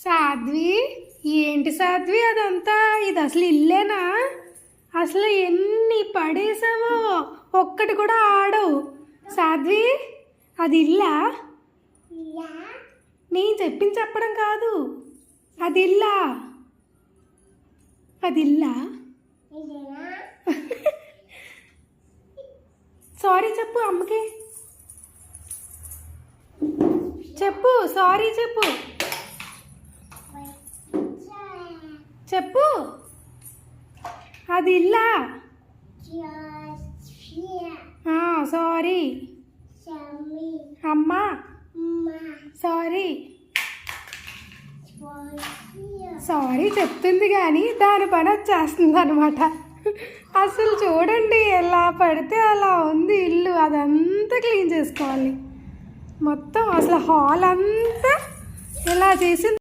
సాధ్వి, ఏంటి సాధ్వి అదంతా? ఇది అసలు ఇల్లేనా? అసలు ఎన్ని పడేసావో, ఒక్కటి కూడా ఆడవు. సాధ్వి, అది ఇల్లా? నేను చెప్పింది చెప్పడం కాదు, అది ఇల్లా? అది ఇల్లా? సారీ చెప్పు అమ్మకి, చెప్పు సారీ చెప్పు, చెప్పు అది ఇల్లా? సారీ అమ్మా, సారీ సారీ చెప్తుంది కానీ దాని పని వచ్చేస్తుంది అనమాట. అసలు చూడండి, ఎలా పడితే అలా ఉంది ఇల్లు. అదంతా క్లీన్ చేసుకోవాలి మొత్తం. అసలు హాల్ అంతా ఇలా చేసింది.